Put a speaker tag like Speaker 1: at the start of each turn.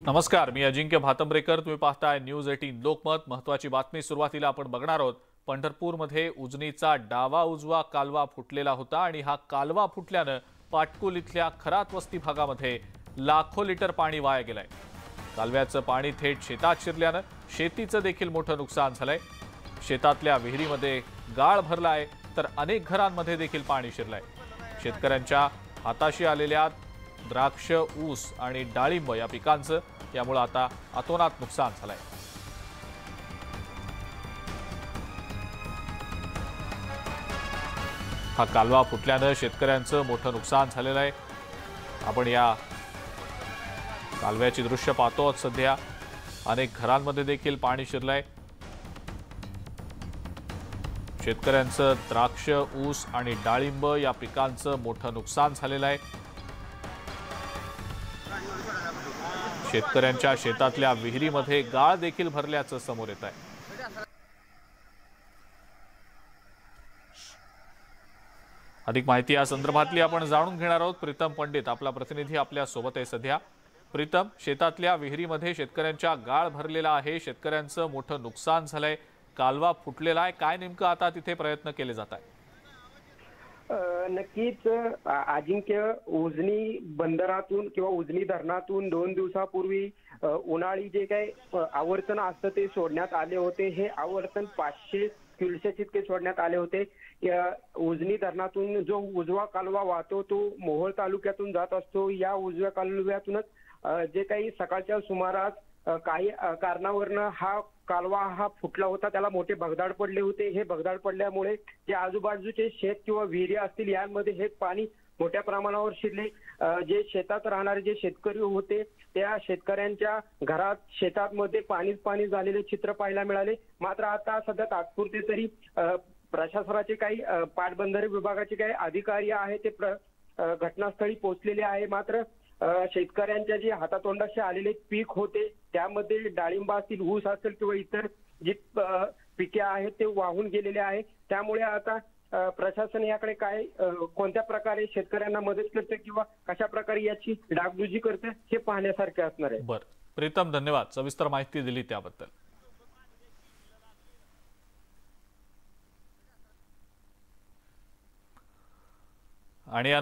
Speaker 1: नमस्कार, मी अजिंक्य भातंब्रेकर. तुम्ही पाहताय न्यूज 18 लोकमत. महत्त्वाची बातमी सुरुवातीला आपण बघणार आहोत. पंढरपूरमध्ये उजनीचा डावा उजवा कालवा फुटलेला होता आणि हा कालवा फुटल्यानं पाटकुल इथल्या खरात वस्ती भागामध्ये लाखो लिटर पाणी वाया गेलंय. कालव्याचं पाणी थेट शेतात शिरल्यानं शेतीचं देखील मोठं नुकसान झालंय. शेतातल्या विहिरीमध्ये गाळ भरलाय तर अनेक घरांमध्ये देखील पाणी शिरलंय. शेतकऱ्यांच्या हाताशी आलेल्या द्राक्ष, ऊस आणि डाळिंब या पिकांचं यामुळे आता अतोनात नुकसान झालंय. हा कालवा फुटल्यानं शेतकऱ्यांचं मोठं नुकसान झालेलं आहे. आपण या कालव्याची दृश्य पाहतो आहोत. सध्या अनेक घरांमध्ये देखील पाणी शिरलंय. शेतकऱ्यांचं द्राक्ष, ऊस आणि डाळिंब या पिकांचं मोठं नुकसान झालेलं आहे. शेतकऱ्यांच्या शेतातल्या विहिरीमध्ये गाळ देखील भरल्याचं समोर येत आहे. अधिक माहिती या संदर्भातली आपण जाणून घेणार आहोत. प्रीतम पंडित आपला प्रतिनिधी आपल्या सोबत आहे सध्या. प्रीतम, शेतातल्या विहिरीमध्ये शेतकऱ्यांच्या गाळ भरलेला आहे. शेतकऱ्यांचं मोठं नुकसान झालंय. कालवा फुटलेला आहे. काय नेमकं आता तिथे प्रयत्न केले जात आहे?
Speaker 2: नक्कीच अजिंक्य, उजनी बंदरातून किंवा उजनी धरणातून 2 दिवसापूर्वी उन्हाळी जे काही आवर्तन असतं ते सोडण्यात आले होते. हे आवर्तन 500 क्युसेक इतके सोडण्यात आले होते. उजनी धरणातून जो उजवा कालवा वाहतो तो मोहोळ तालुक्यातून जात असतो. या उजव्या कालव्यातूनच जे काही सकाळच्या सुमारास काही कारणावरनं हा कालवा फुटला होता. त्याला मोठे भगदाड पडले होते. हे भगदाड पडल्यामुळे जे आजूबाजूचे शेत किंवा विहिरी असतील यांमध्ये हे पाणी मोठ्या प्रमाणावर शिरले. जे शेतात राहणारे जे शेतकरी होते त्या शेतकऱ्यांच्या घरात शेतामध्ये पाणी झालेले चित्र पाहायला मिळाले. मात्र आता सध्या तात्पुरते तरी प्रशासनाचे काही पाटबंधारे विभागाचे काही अधिकारी आहेत ते घटनास्थळी पोहोचलेले आहे. मात्र शेतकऱ्यांच्या जे हातातोंडाशी आलेले पीक होते त्यामध्ये डाळिंब असतील, ऊस असेल किंवा इतर जी पिके आहेत ते वाहून गेलेले आहे. त्यामुळे आता प्रशासन याकडे काय कोणत्या प्रकारे शेतकऱ्यांना मदत करते किंवा कशा प्रकारे याची डागडुजी करते हे पाहण्यासारखे असणार आहे.
Speaker 1: बरं प्रीतम, धन्यवाद. सविस्तर माहिती दिली त्याबद्दल. आणि